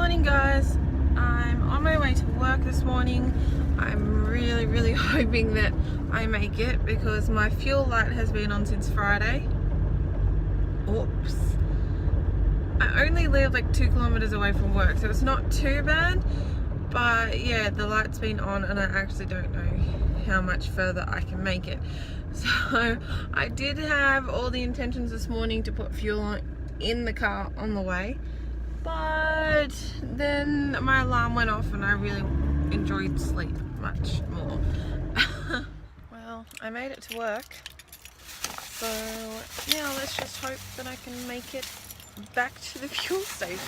Morning guys, I'm on my way to work this morning. I'm really hoping that I make it because my fuel light has been on since Friday. Oops. I only live like 2 kilometers away from work, so it's not too bad, but yeah, the light's been on and I actually don't know how much further I can make it. So I did have all the intentions this morning to put fuel on in the car on the way, but then my alarm went off and I really enjoyed sleep much more. Well, I made it to work, so now let's just hope that I can make it back to the fuel station.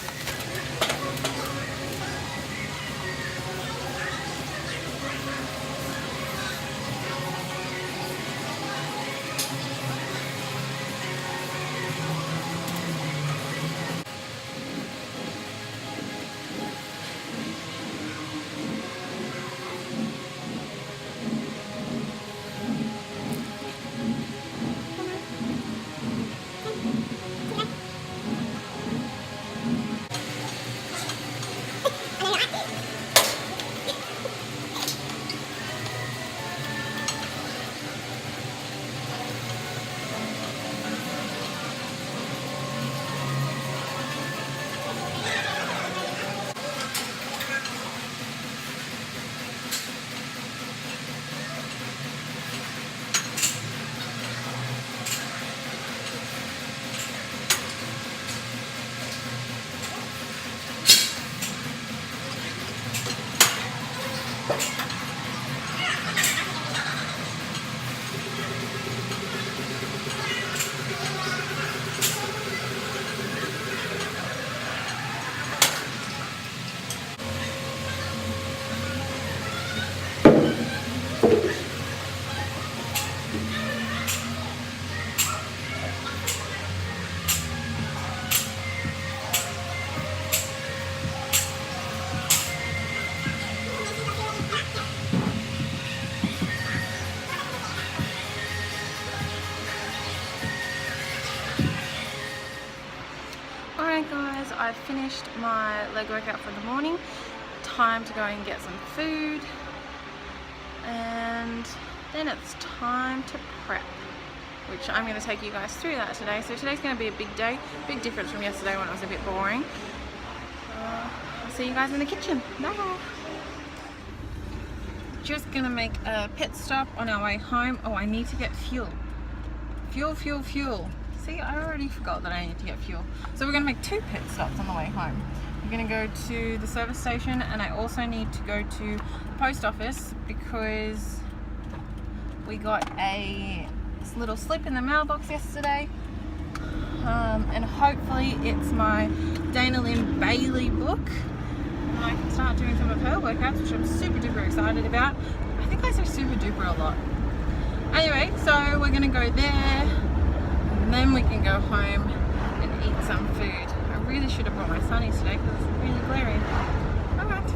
Alright guys, I've finished my leg workout for the morning. Time to go and get some food, and then it's time to prep, which I'm going to take you guys through that today. So today's going to be a big day, big difference from yesterday when it was a bit boring. I'll see you guys in the kitchen. Bye! Just going to make a pit stop on our way home. Oh, I need to get fuel. Fuel. See, I already forgot that I need to get fuel. So we're going to make 2 pit stops on the way home. We're going to go to the service station, and I also need to go to the post office because we got a little slip in the mailbox yesterday. And hopefully it's my Dana Lynn Bailey book. And I can start doing some of her workouts, which I'm super duper excited about. I think I say super duper a lot. Anyway, so we're going to go there. And then we can go home and eat some food. I really should have brought my sunnies today because it's really glaring. Alright.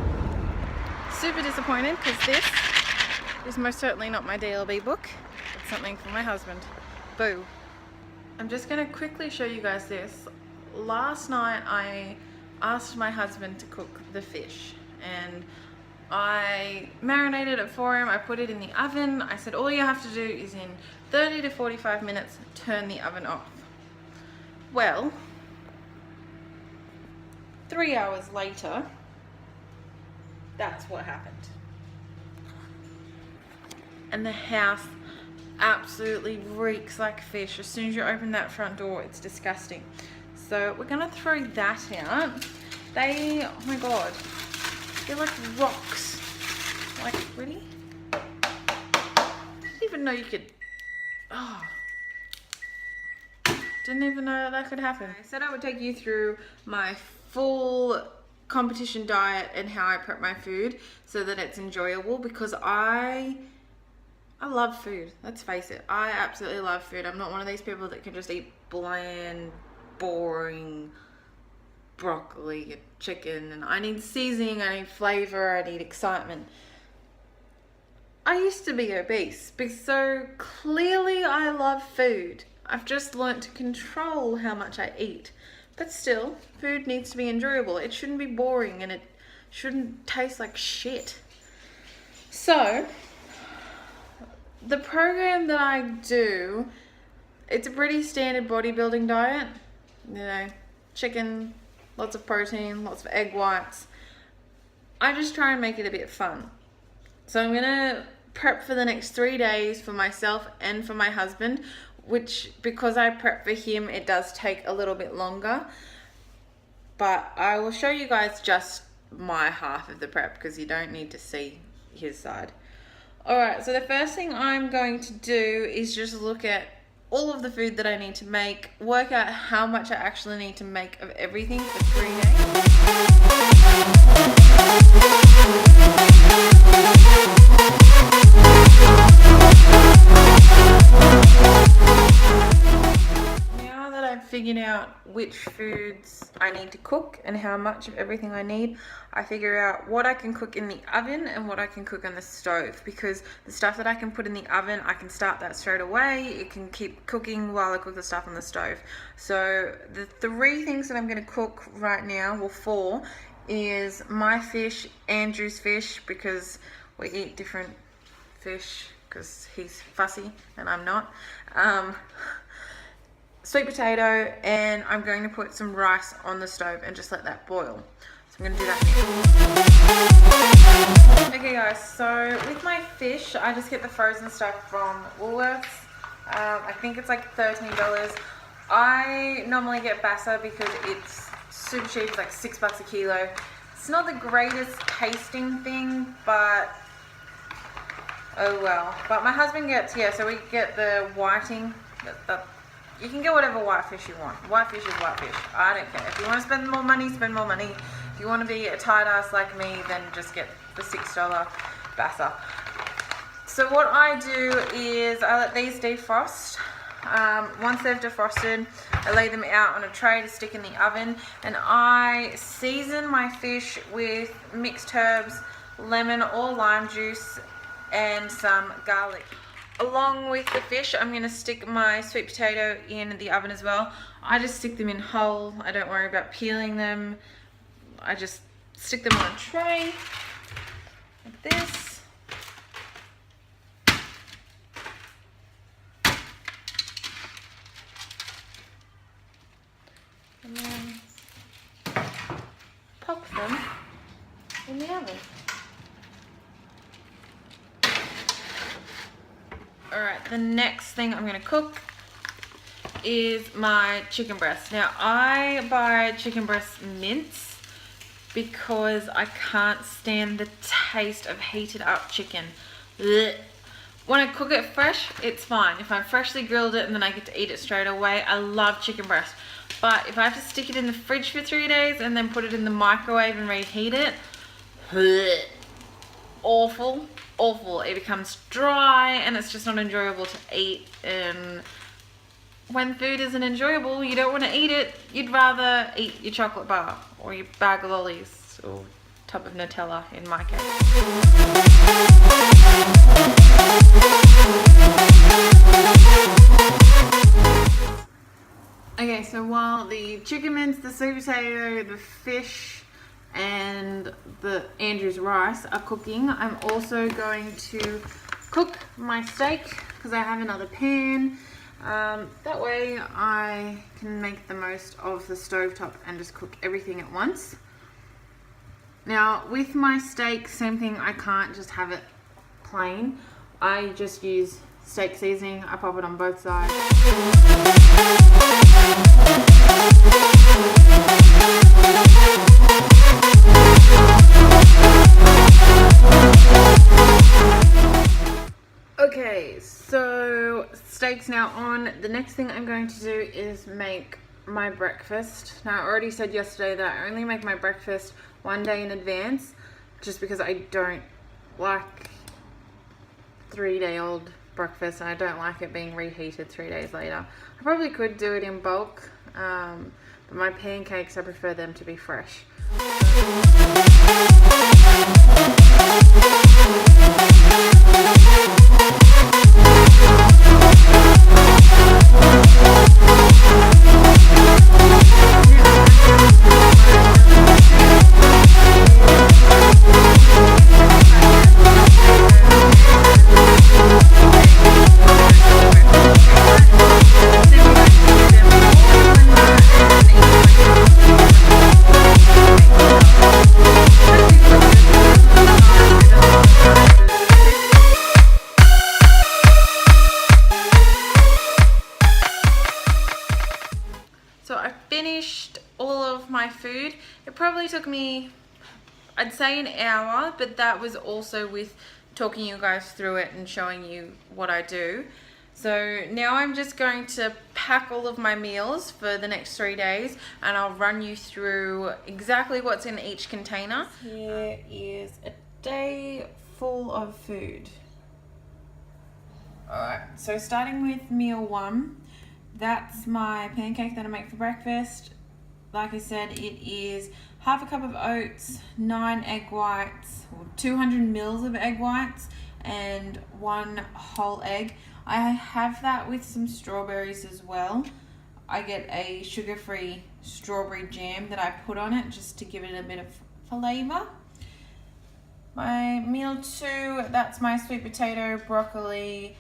Super disappointed because this is most certainly not my DLB book. It's something for my husband. Boo. I'm just going to quickly show you guys this. Last night I asked my husband to cook the fish, and I marinated it for him. I put it in the oven. I said all you have to do is in 30 to 45 minutes turn the oven off. Well, 3 hours later, that's what happened. And the house absolutely reeks like fish. As soon as you open that front door, it's disgusting. So we're gonna throw that out. They, oh my god, they're like rocks. Like, really? Didn't even know you could, oh. Didn't even know that could happen. I said I would take you through my full competition diet and how I prep my food so that it's enjoyable, because I love food. Let's face it, I absolutely love food. I'm not one of these people that can just eat bland, boring broccoli and chicken, and I need seasoning, I need flavor, I need excitement. I used to be obese, so clearly I love food. I've just learnt to control how much I eat. But still, food needs to be enjoyable. It shouldn't be boring and it shouldn't taste like shit. So, the program that I do, it's a pretty standard bodybuilding diet. You know, chicken, lots of protein, lots of egg whites. I just try and make it a bit fun. So I'm gonna prep for the next 3 days for myself and for my husband, which, because I prep for him, it does take a little bit longer. But I will show you guys just my half of the prep because you don't need to see his side. Alright, so the first thing I'm going to do is just look at all of the food that I need to make, work out how much I actually need to make of everything for 3 days. Now that I've figured out which foods I need to cook and how much of everything I need, I figure out what I can cook in the oven and what I can cook on the stove, because the stuff that I can put in the oven, I can start that straight away. It can keep cooking while I cook the stuff on the stove. So the 3 things that I'm going to cook right now, well 4, is my fish, Andrew's fish, because we eat different fish because he's fussy and I'm not. Sweet potato, and I'm going to put some rice on the stove and just let that boil. So I'm going to do that now. Okay guys, so with my fish, I just get the frozen stuff from Woolworths. I think it's like $13. I normally get Bassa because it's super cheap, it's like $6 a kilo. It's not the greatest tasting thing, but oh well. But my husband gets, yeah, so we get the whiting. You can get whatever white fish you want. White fish is white fish. I don't care. If you want to spend more money, spend more money. If you want to be a tight ass like me, then just get the $6 Bassa. So what I do is I let these defrost. Once they've defrosted, I lay them out on a tray to stick in the oven, and I season my fish with mixed herbs, lemon or lime juice, and some garlic. Along with the fish, I'm going to stick my sweet potato in the oven as well. I just stick them in whole. I don't worry about peeling them. I just stick them on a tray like this. And then pop them in the oven. Alright, the next thing I'm going to cook is my chicken breast. Now, I buy chicken breast mince because I can't stand the taste of heated up chicken. Blech. When I cook it fresh, it's fine. If I freshly grilled it and then I get to eat it straight away, I love chicken breast. But if I have to stick it in the fridge for 3 days and then put it in the microwave and reheat it, blech. Awful. Awful. It becomes dry and it's just not enjoyable to eat. And when food isn't enjoyable, you don't want to eat it. You'd rather eat your chocolate bar or your bag of lollies or tub of Nutella in my case. Okay, so while the chicken mince, the sweet potato, the fish and the Andrew's rice are cooking, I'm also going to cook my steak because I have another pan. That way I can make the most of the stovetop and just cook everything at once. Now with my steak, same thing, I can't just have it plain. I just use steak seasoning, I pop it on both sides. Okay, so steak's now on. The next thing I'm going to do is make my breakfast. Now I already said yesterday that I only make my breakfast 1 day in advance just because I don't like 3-day-old breakfast and I don't like it being reheated 3 days later. I probably could do it in bulk, but my pancakes, I prefer them to be fresh. only took me, I'd say, an hour, but that was also with talking you guys through it and showing you what I do. So now I'm just going to pack all of my meals for the next 3 days, and I'll run you through exactly what's in each container. Here is a day full of food. Alright, so starting with meal 1, that's my pancake that I make for breakfast. Like I said, it is half a cup of oats, 9 egg whites, or 200 mils of egg whites, and 1 whole egg. I have that with some strawberries as well. I get a sugar-free strawberry jam that I put on it just to give it a bit of flavor. My meal 2, that's my sweet potato, broccoli,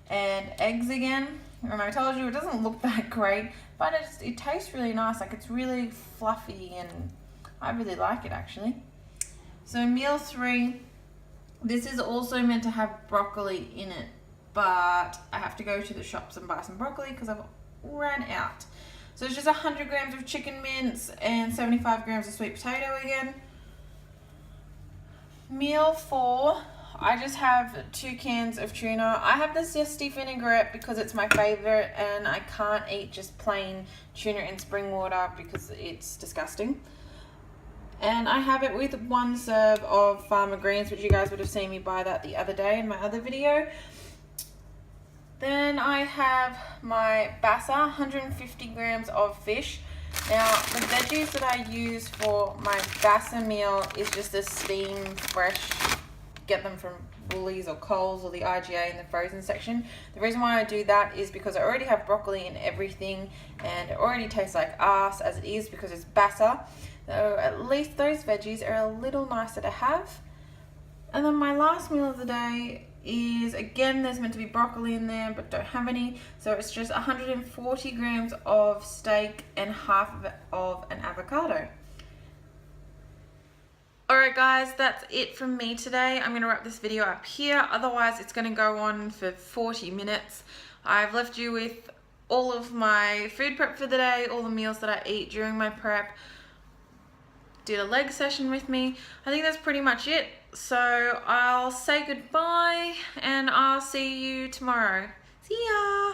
and eggs again. And I told you it doesn't look that great, but it tastes really nice. Like, it's really fluffy and I really like it actually. So meal 3, this is also meant to have broccoli in it, but I have to go to the shops and buy some broccoli because I've ran out. So it's just 100 grams of chicken mince and 75 grams of sweet potato again. Meal 4, I just have 2 cans of tuna. I have the zesty vinaigrette because it's my favorite, and I can't eat just plain tuna in spring water because it's disgusting. And I have it with 1 serve of farmer greens, which you guys would have seen me buy that the other day in my other video. Then I have my basa, 150 grams of fish. Now, the veggies that I use for my basa meal is just a steamed, fresh, get them from Woolies or Coles or the IGA in the frozen section. The reason why I do that is because I already have broccoli in everything, and it already tastes like arse as it is because it's basa. So at least those veggies are a little nicer to have. And then my last meal of the day is, again, there's meant to be broccoli in there, but don't have any. So it's just 140 grams of steak and half of an avocado. Alright guys, that's it from me today. I'm going to wrap this video up here, otherwise it's going to go on for 40 minutes. I've left you with all of my food prep for the day, all the meals that I eat during my prep. Did a leg session with me. I think that's pretty much it. So I'll say goodbye and I'll see you tomorrow. See ya!